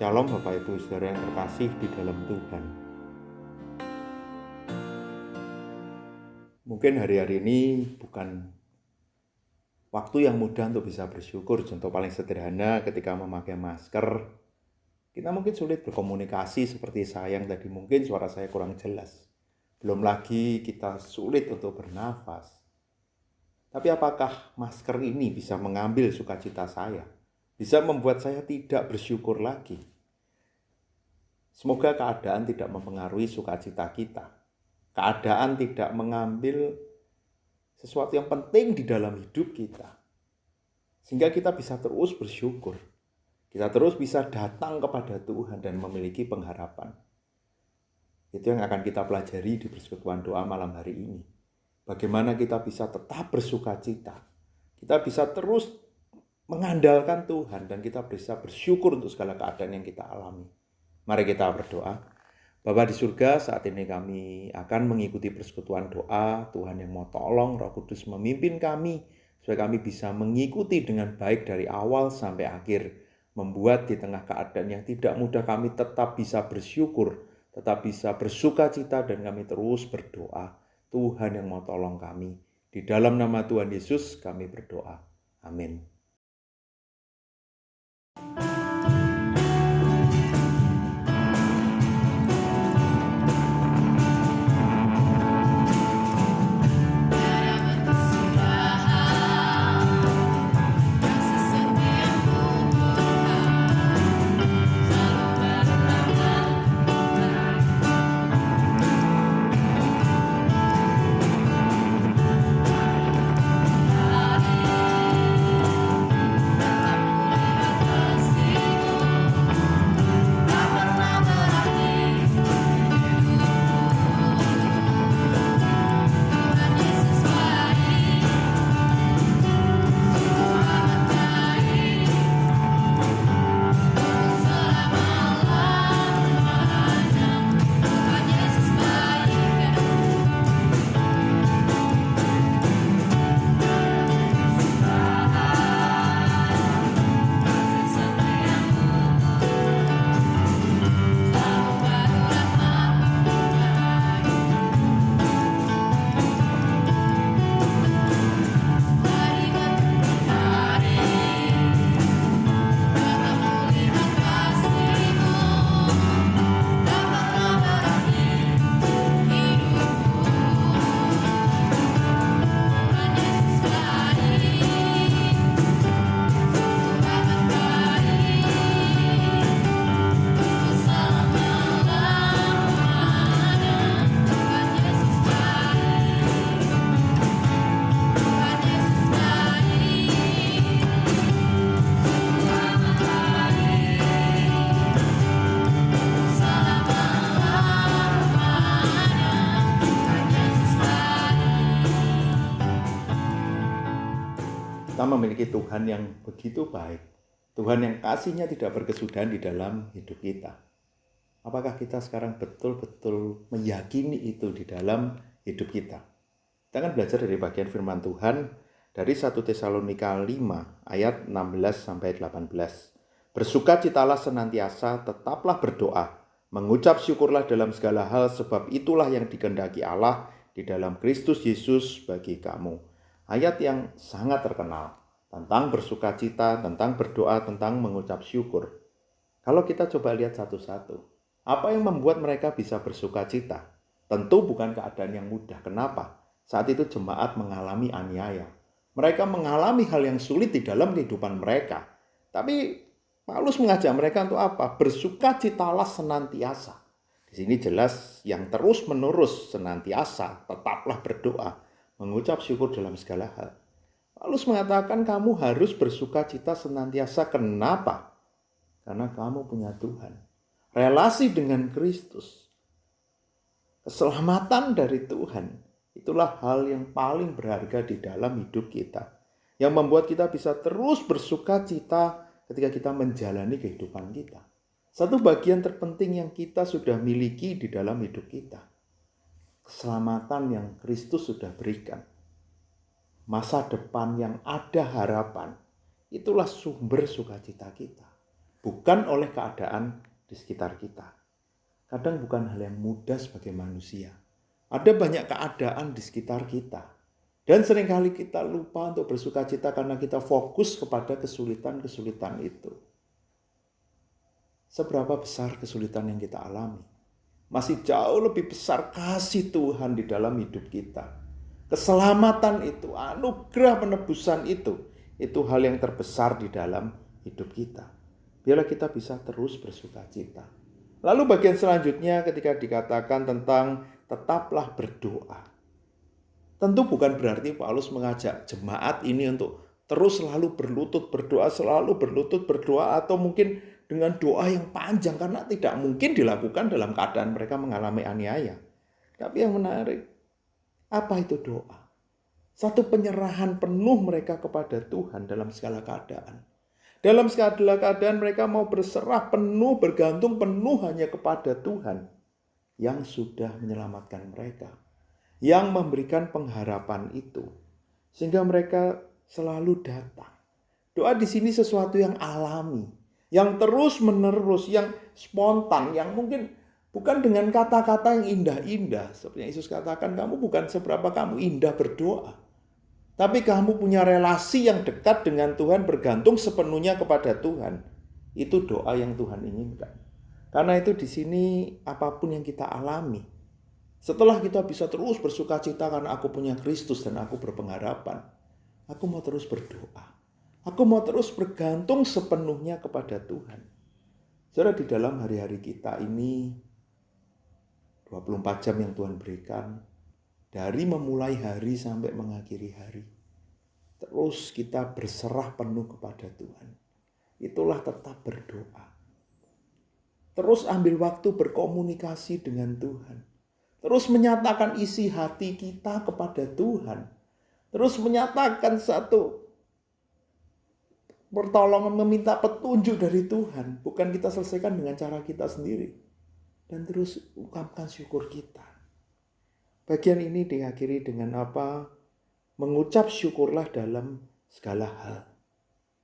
Shalom Bapak Ibu Saudara yang terkasih di dalam Tuhan. Mungkin hari-hari ini bukan waktu yang mudah untuk bisa bersyukur. Contoh paling sederhana ketika memakai masker, kita mungkin sulit berkomunikasi seperti saya yang tadi mungkin suara saya kurang jelas. Belum lagi kita sulit untuk bernafas. Tapi apakah masker ini bisa mengambil sukacita saya? Bisa membuat saya tidak bersyukur lagi? Semoga keadaan tidak mempengaruhi sukacita kita. Keadaan tidak mengambil sesuatu yang penting di dalam hidup kita. Sehingga kita bisa terus bersyukur. Kita terus bisa datang kepada Tuhan dan memiliki pengharapan. Itu yang akan kita pelajari di persekutuan doa malam hari ini. Bagaimana kita bisa tetap bersukacita. Kita bisa terus mengandalkan Tuhan dan kita bisa bersyukur untuk segala keadaan yang kita alami. Mari kita berdoa. Bapa di surga, saat ini kami akan mengikuti persekutuan doa. Tuhan yang mau tolong, Roh Kudus memimpin kami, supaya kami bisa mengikuti dengan baik dari awal sampai akhir. Membuat di tengah keadaan yang tidak mudah kami tetap bisa bersyukur, tetap bisa bersukacita dan kami terus berdoa. Tuhan yang mau tolong kami. Di dalam nama Tuhan Yesus kami berdoa. Amin. Kita memiliki Tuhan yang begitu baik. Tuhan yang kasih-Nya tidak berkesudahan di dalam hidup kita. Apakah kita sekarang betul-betul meyakini itu di dalam hidup kita? Kita akan belajar dari bagian firman Tuhan dari 1 Tesalonika 5 ayat 16-18. Bersukacitalah senantiasa, tetaplah berdoa, mengucap syukurlah dalam segala hal, sebab itulah yang dikehendaki Allah di dalam Kristus Yesus bagi kamu. Ayat yang sangat terkenal tentang bersukacita, tentang berdoa, tentang mengucap syukur. Kalau kita coba lihat satu-satu, apa yang membuat mereka bisa bersukacita? Tentu bukan keadaan yang mudah. Kenapa? Saat itu jemaat mengalami aniaya. Mereka mengalami hal yang sulit di dalam kehidupan mereka. Tapi Paulus mengajak mereka untuk apa? Bersukacitalah senantiasa. Di sini jelas yang terus-menerus senantiasa, tetaplah berdoa, mengucap syukur dalam segala hal. Paulus mengatakan kamu harus bersukacita senantiasa. Kenapa? Karena kamu punya Tuhan. Relasi dengan Kristus. Keselamatan dari Tuhan. Itulah hal yang paling berharga di dalam hidup kita. Yang membuat kita bisa terus bersukacita ketika kita menjalani kehidupan kita. Satu bagian terpenting yang kita sudah miliki di dalam hidup kita. Keselamatan yang Kristus sudah berikan. Masa depan yang ada harapan. Itulah sumber sukacita kita. bukan oleh keadaan di sekitar kita. Kadang bukan hal yang mudah sebagai manusia. Ada banyak keadaan di sekitar kita. Dan seringkali kita lupa untuk bersuka cita karena kita fokus kepada kesulitan-kesulitan itu. Seberapa besar kesulitan yang kita alami? Masih jauh lebih besar kasih Tuhan di dalam hidup kita. Keselamatan itu, anugerah penebusan itu hal yang terbesar di dalam hidup kita. Biarlah kita bisa terus bersuka cita. Lalu bagian selanjutnya ketika dikatakan tentang tetaplah berdoa. Tentu bukan berarti Paulus mengajak jemaat ini untuk terus selalu berlutut berdoa atau mungkin dengan doa yang panjang, karena tidak mungkin dilakukan dalam keadaan mereka mengalami aniaya. Tapi yang menarik, apa itu doa? Satu penyerahan penuh mereka kepada Tuhan dalam segala keadaan. Dalam segala keadaan mereka mau berserah penuh, bergantung penuh hanya kepada Tuhan yang sudah menyelamatkan mereka, yang memberikan pengharapan itu, sehingga mereka selalu datang. Doa di sini sesuatu yang alami, yang terus-menerus, yang spontan, yang mungkin bukan dengan kata-kata yang indah-indah. Seperti yang Yesus katakan, kamu bukan seberapa kamu indah berdoa, tapi kamu punya relasi yang dekat dengan Tuhan, bergantung sepenuhnya kepada Tuhan. Itu doa yang Tuhan inginkan. Karena itu di sini apapun yang kita alami, setelah kita bisa terus bersuka cita karena aku punya Kristus dan aku berpengharapan, aku mau terus berdoa. Aku mau terus bergantung sepenuhnya kepada Tuhan. Saudara, di dalam hari-hari kita ini, 24 jam yang Tuhan berikan, dari memulai hari sampai mengakhiri hari, terus kita berserah penuh kepada Tuhan. Itulah tetap berdoa. Terus ambil waktu berkomunikasi dengan Tuhan. Terus menyatakan isi hati kita kepada Tuhan. Terus menyatakan satu pertolongan, meminta petunjuk dari Tuhan. Bukan kita selesaikan dengan cara kita sendiri. Dan terus ungkapkan syukur kita. Bagian ini diakhiri dengan apa? Mengucap syukurlah dalam segala hal.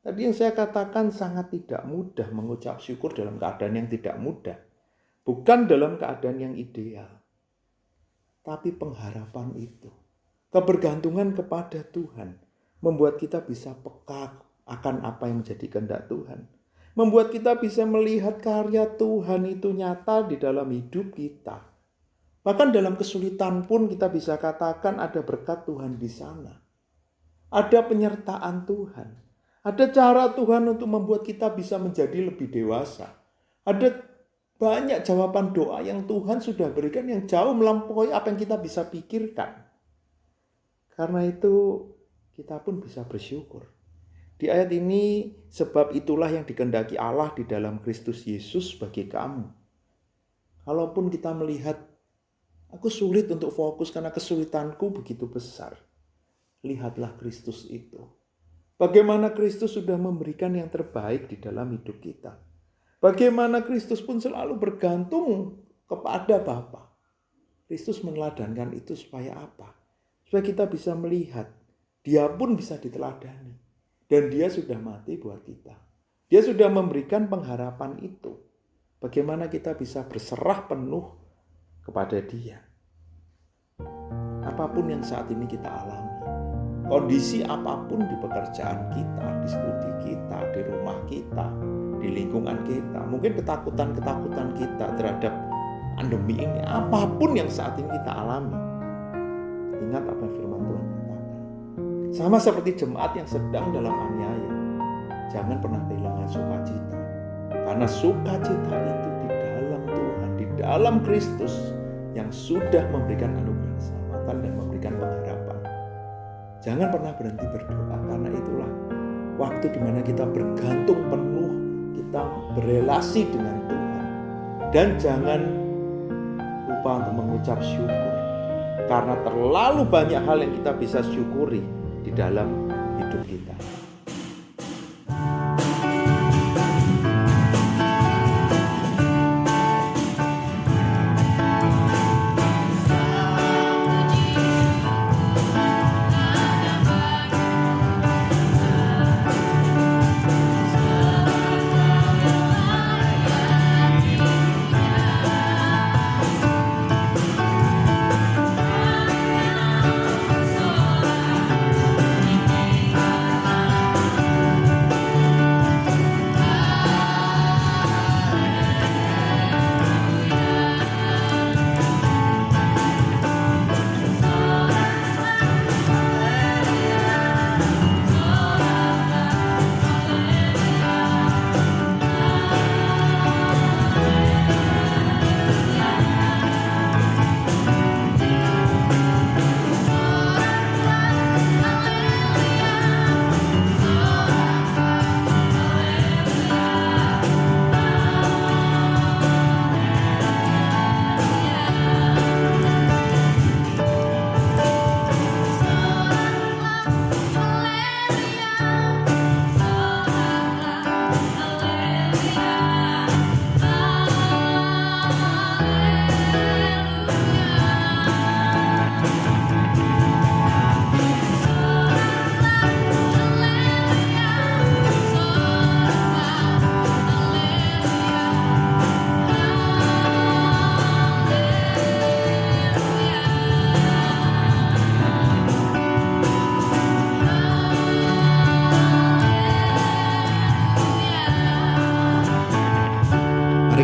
Tadi yang saya katakan sangat tidak mudah mengucap syukur dalam keadaan yang tidak mudah. Bukan dalam keadaan yang ideal. Tapi pengharapan itu, kebergantungan kepada Tuhan, membuat kita bisa peka akan apa yang menjadi kehendak Tuhan. Membuat kita bisa melihat karya Tuhan itu nyata di dalam hidup kita. Bahkan dalam kesulitan pun kita bisa katakan ada berkat Tuhan di sana. Ada penyertaan Tuhan. Ada cara Tuhan untuk membuat kita bisa menjadi lebih dewasa. Ada banyak jawaban doa yang Tuhan sudah berikan yang jauh melampaui apa yang kita bisa pikirkan. Karena itu kita pun bisa bersyukur. Di ayat ini, sebab itulah yang dikehendaki Allah di dalam Kristus Yesus bagi kamu. Kalaupun kita melihat, aku sulit untuk fokus karena kesulitanku begitu besar. Lihatlah Kristus itu. Bagaimana Kristus sudah memberikan yang terbaik di dalam hidup kita. Bagaimana Kristus pun selalu bergantung kepada Bapa. Kristus meneladankan itu supaya apa? Supaya kita bisa melihat, dia pun bisa diteladani. Dan dia sudah mati buat kita. Dia sudah memberikan pengharapan itu. Bagaimana kita bisa berserah penuh kepada dia. Apapun yang saat ini kita alami. Kondisi apapun di pekerjaan kita, di studi kita, di rumah kita, di lingkungan kita, mungkin ketakutan-ketakutan kita terhadap pandemi ini, apapun yang saat ini kita alami, ingat apa yang firman Tuhan katakan. Sama seperti jemaat yang sedang dalam aniaya, jangan pernah kehilangan sukacita, karena sukacita itu di dalam Tuhan, di dalam Kristus yang sudah memberikan anugerah keselamatan dan memberikan pengharapan. Jangan pernah berhenti berdoa, karena itulah waktu di mana kita bergantung penuh, kita berelasi dengan Tuhan. Dan jangan lupa untuk mengucap syukur. Karena terlalu banyak hal yang kita bisa syukuri di dalam hidup kita.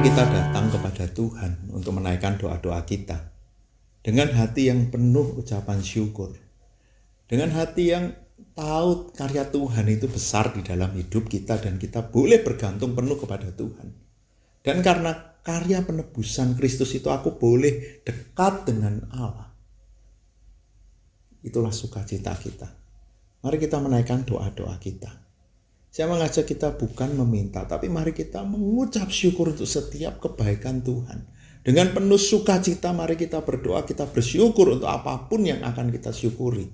Mari kita datang kepada Tuhan untuk menaikkan doa-doa kita dengan hati yang penuh ucapan syukur, dengan hati yang tahu karya Tuhan itu besar di dalam hidup kita dan kita boleh bergantung penuh kepada Tuhan. Dan karena karya penebusan Kristus itu aku boleh dekat dengan Allah. Itulah sukacita kita. Mari kita menaikkan doa-doa kita. Saya mengajak kita bukan meminta, tapi mari kita mengucap syukur untuk setiap kebaikan Tuhan. Dengan penuh sukacita mari kita berdoa, kita bersyukur untuk apapun yang akan kita syukuri.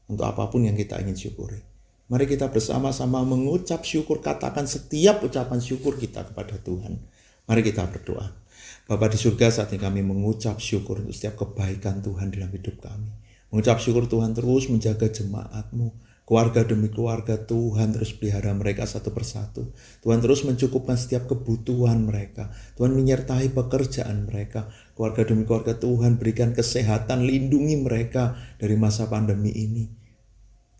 Untuk apapun yang kita ingin syukuri. Mari kita bersama-sama mengucap syukur, katakan setiap ucapan syukur kita kepada Tuhan. Mari kita berdoa. Bapa di surga, saat ini kami mengucap syukur untuk setiap kebaikan Tuhan dalam hidup kami. Mengucap syukur Tuhan terus menjaga jemaat-Mu. Keluarga demi keluarga Tuhan terus pelihara mereka satu persatu. Tuhan terus mencukupkan setiap kebutuhan mereka. Tuhan menyertai pekerjaan mereka. Keluarga demi keluarga Tuhan berikan kesehatan, lindungi mereka dari masa pandemi ini.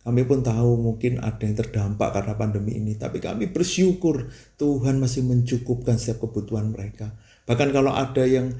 Kami pun tahu mungkin ada yang terdampak karena pandemi ini. Tapi kami bersyukur Tuhan masih mencukupkan setiap kebutuhan mereka. Bahkan kalau ada yang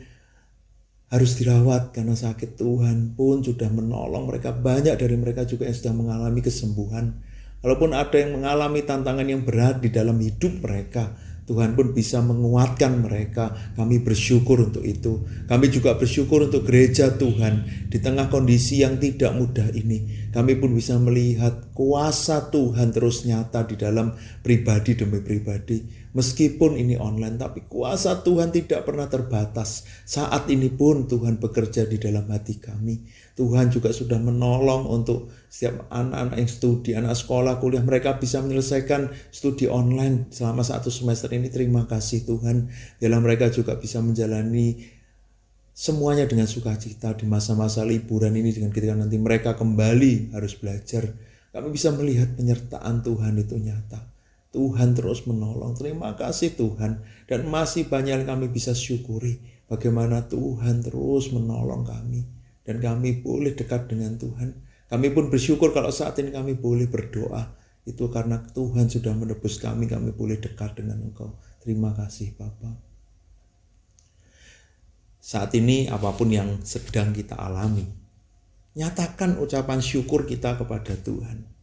harus dirawat karena sakit, Tuhan pun sudah menolong mereka. Banyak dari mereka juga yang sudah mengalami kesembuhan. Walaupun ada yang mengalami tantangan yang berat di dalam hidup mereka, Tuhan pun bisa menguatkan mereka. Kami bersyukur untuk itu. Kami juga bersyukur untuk gereja Tuhan. Di tengah kondisi yang tidak mudah ini, kami pun bisa melihat kuasa Tuhan terus nyata di dalam pribadi demi pribadi. Meskipun ini online, tapi kuasa Tuhan tidak pernah terbatas. Saat ini pun Tuhan bekerja di dalam hati kami. Tuhan juga sudah menolong untuk setiap anak-anak yang studi, anak sekolah, kuliah. Mereka bisa menyelesaikan studi online selama 1 semester ini. Terima kasih Tuhan. Dalam mereka juga bisa menjalani semuanya dengan sukacita di masa-masa liburan ini. Dengan ketika nanti mereka kembali harus belajar, kami bisa melihat penyertaan Tuhan itu nyata. Tuhan terus menolong. Terima kasih Tuhan. Dan masih banyak yang kami bisa syukuri bagaimana Tuhan terus menolong kami. Dan kami boleh dekat dengan Tuhan. Kami pun bersyukur kalau saat ini kami boleh berdoa. Itu karena Tuhan sudah menebus kami boleh dekat dengan Engkau. Terima kasih Bapa. Saat ini apapun yang sedang kita alami, nyatakan ucapan syukur kita kepada Tuhan.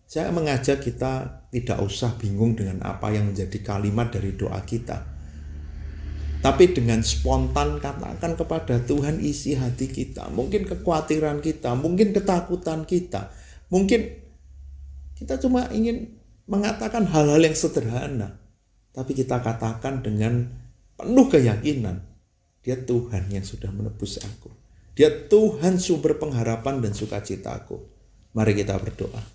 Saya mengajak kita tidak usah bingung dengan apa yang menjadi kalimat dari doa kita. Tapi dengan spontan katakan kepada Tuhan isi hati kita. Mungkin kekhawatiran kita, mungkin ketakutan kita. Mungkin kita cuma ingin mengatakan hal-hal yang sederhana. Tapi kita katakan dengan penuh keyakinan. Dia Tuhan yang sudah menebus aku. Dia Tuhan sumber pengharapan dan sukacitaku. Mari kita berdoa.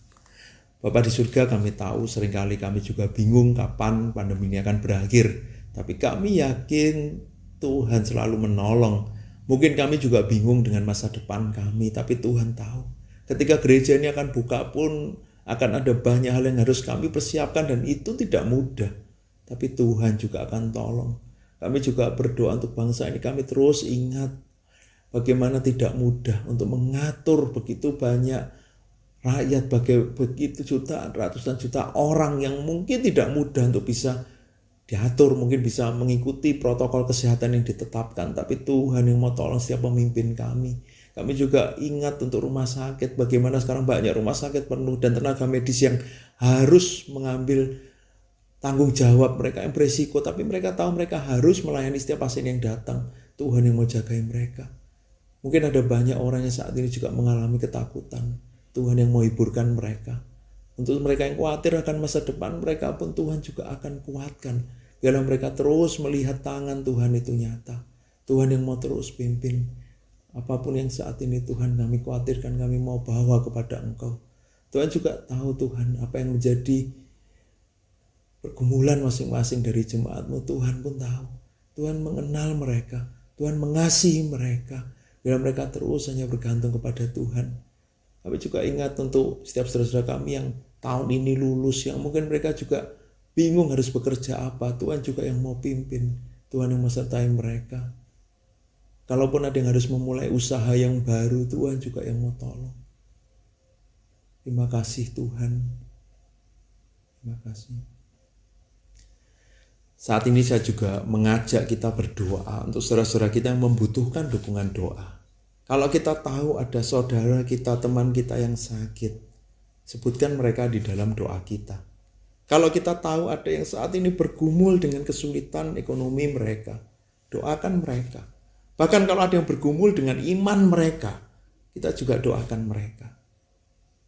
Bapa di surga, kami tahu seringkali kami juga bingung kapan pandemi ini akan berakhir. Tapi kami yakin Tuhan selalu menolong. Mungkin kami juga bingung dengan masa depan kami, tapi Tuhan tahu. Ketika gereja ini akan buka pun akan ada banyak hal yang harus kami persiapkan dan itu tidak mudah. Tapi Tuhan juga akan tolong. Kami juga berdoa untuk bangsa ini. Kami terus ingat bagaimana tidak mudah untuk mengatur begitu banyak rakyat, begitu jutaan, ratusan juta orang yang mungkin tidak mudah untuk bisa diatur, mungkin bisa mengikuti protokol kesehatan yang ditetapkan. Tapi Tuhan yang mau tolong setiap pemimpin kami. Kami juga ingat untuk rumah sakit, bagaimana sekarang banyak rumah sakit penuh dan tenaga medis yang harus mengambil tanggung jawab, mereka yang beresiko, tapi mereka tahu mereka harus melayani setiap pasien yang datang. Tuhan yang mau jagain mereka. Mungkin ada banyak orang yang saat ini juga mengalami ketakutan. Tuhan yang mau hiburkan mereka. Untuk mereka yang khawatir akan masa depan mereka pun Tuhan juga akan kuatkan. Biarlah mereka terus melihat tangan Tuhan itu nyata. Tuhan yang mau terus pimpin. Apapun yang saat ini Tuhan kami khawatirkan, kami mau bawa kepada Engkau. Tuhan juga tahu Tuhan apa yang menjadi pergumulan masing-masing dari jemaat-Mu. Tuhan pun tahu. Tuhan mengenal mereka. Tuhan mengasihi mereka. Biarlah mereka terus hanya bergantung kepada Tuhan. Kami juga ingat untuk setiap saudara-saudara kami yang tahun ini lulus, yang mungkin mereka juga bingung harus bekerja apa. Tuhan juga yang mau pimpin. Tuhan yang menyertai mereka. Kalaupun ada yang harus memulai usaha yang baru, Tuhan juga yang mau tolong. Terima kasih Tuhan. Terima kasih. Saat ini saya juga mengajak kita berdoa untuk saudara-saudara kita yang membutuhkan dukungan doa. Kalau kita tahu ada saudara kita, teman kita yang sakit, sebutkan mereka di dalam doa kita. Kalau kita tahu ada yang saat ini bergumul dengan kesulitan ekonomi mereka, doakan mereka. Bahkan kalau ada yang bergumul dengan iman mereka, kita juga doakan mereka.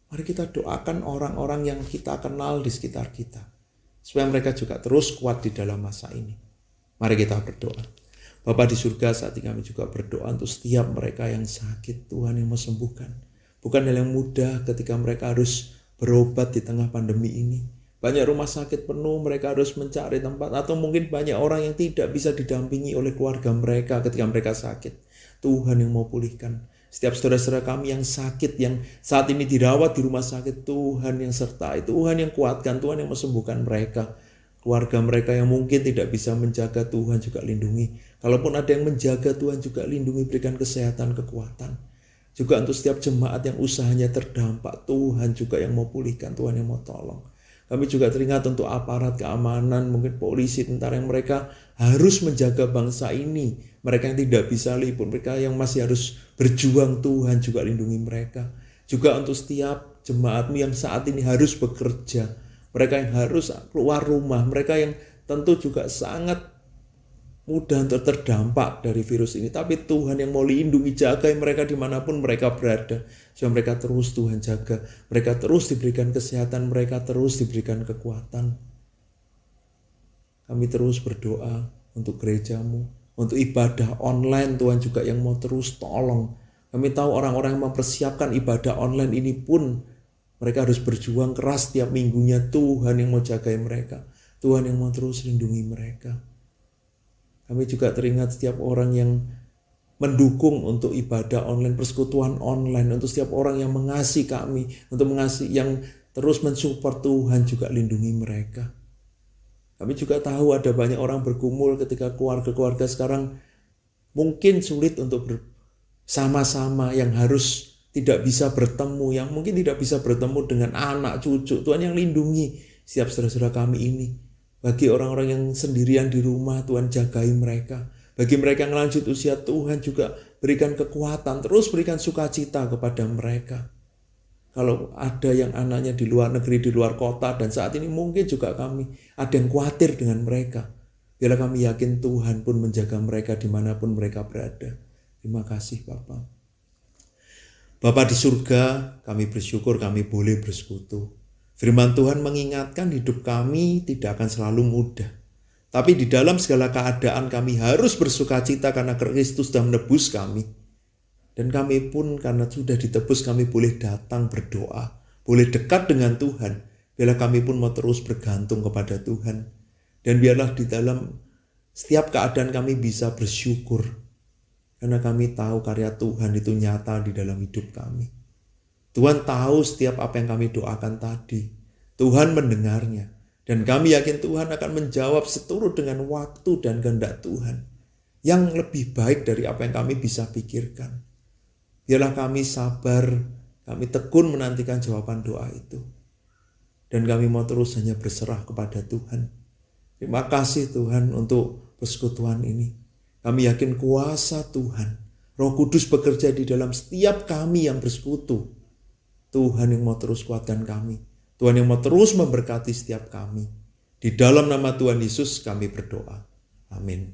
Mari kita doakan orang-orang yang kita kenal di sekitar kita, supaya mereka juga terus kuat di dalam masa ini. Mari kita berdoa. Bapa di surga, saat ini kami juga berdoa untuk setiap mereka yang sakit, Tuhan yang mau sembuhkan. Bukan hal yang mudah ketika mereka harus berobat di tengah pandemi ini. Banyak rumah sakit penuh, mereka harus mencari tempat. Atau mungkin banyak orang yang tidak bisa didampingi oleh keluarga mereka ketika mereka sakit. Tuhan yang mau pulihkan. Setiap saudara-saudara kami yang sakit, yang saat ini dirawat di rumah sakit, Tuhan yang sertai, Tuhan yang kuatkan, Tuhan yang mau sembuhkan mereka. Keluarga mereka yang mungkin tidak bisa menjaga, Tuhan juga lindungi. Kalaupun ada yang menjaga, Tuhan juga lindungi, berikan kesehatan, kekuatan. Juga untuk setiap jemaat yang usahanya terdampak, Tuhan juga yang mau pulihkan, Tuhan yang mau tolong. Kami juga teringat untuk aparat keamanan, mungkin polisi, tentara yang mereka harus menjaga bangsa ini. Mereka yang tidak bisa liput, mereka yang masih harus berjuang, Tuhan juga lindungi mereka. Juga untuk setiap jemaatmu yang saat ini harus bekerja, mereka yang harus keluar rumah, mereka yang tentu juga sangat mudah untuk terdampak dari virus ini. Tapi Tuhan yang mau lindungi, jaga mereka dimanapun mereka berada. Supaya mereka terus Tuhan jaga. Mereka terus diberikan kesehatan, mereka terus diberikan kekuatan. Kami terus berdoa untuk gerejamu, untuk ibadah online, Tuhan juga yang mau terus tolong. Kami tahu orang-orang yang mempersiapkan ibadah online ini pun mereka harus berjuang keras setiap minggunya. Tuhan yang mau jaga mereka. Tuhan yang mau terus lindungi mereka. Kami juga teringat setiap orang yang mendukung untuk ibadah online, persekutuan online, untuk setiap orang yang mengasihi kami, untuk mengasihi yang terus mensupport, Tuhan juga lindungi mereka. Kami juga tahu ada banyak orang bergumul ketika keluarga-keluarga sekarang mungkin sulit untuk bersama-sama, yang harus tidak bisa bertemu, yang mungkin tidak bisa bertemu dengan anak cucu. Tuhan yang lindungi setiap saudara-saudara kami ini. Bagi orang-orang yang sendirian di rumah, Tuhan jagai mereka. Bagi mereka yang lanjut usia, Tuhan juga berikan kekuatan, terus berikan sukacita kepada mereka. Kalau ada yang anaknya di luar negeri, di luar kota, dan saat ini mungkin juga kami ada yang khawatir dengan mereka. Biarlah kami yakin Tuhan pun menjaga mereka dimanapun mereka berada. Terima kasih Bapa. Bapa di surga, kami bersyukur kami boleh bersekutu. Firman Tuhan mengingatkan hidup kami tidak akan selalu mudah. Tapi di dalam segala keadaan kami harus bersukacita karena Kristus sudah menebus kami. Dan kami pun karena sudah ditebus kami boleh datang berdoa. Boleh dekat dengan Tuhan. Biarlah kami pun mau terus bergantung kepada Tuhan. Dan biarlah di dalam setiap keadaan kami bisa bersyukur. Karena kami tahu karya Tuhan itu nyata di dalam hidup kami. Tuhan tahu setiap apa yang kami doakan tadi. Tuhan mendengarnya. Dan kami yakin Tuhan akan menjawab seturut dengan waktu dan kehendak Tuhan. Yang lebih baik dari apa yang kami bisa pikirkan. Biarlah kami sabar, kami tekun menantikan jawaban doa itu. Dan kami mau terus hanya berserah kepada Tuhan. Terima kasih Tuhan untuk persekutuan ini. Kami yakin kuasa Tuhan, Roh Kudus bekerja di dalam setiap kami yang bersekutu. Tuhan yang mau terus kuatkan kami. Tuhan yang mau terus memberkati setiap kami. Di dalam nama Tuhan Yesus kami berdoa. Amin.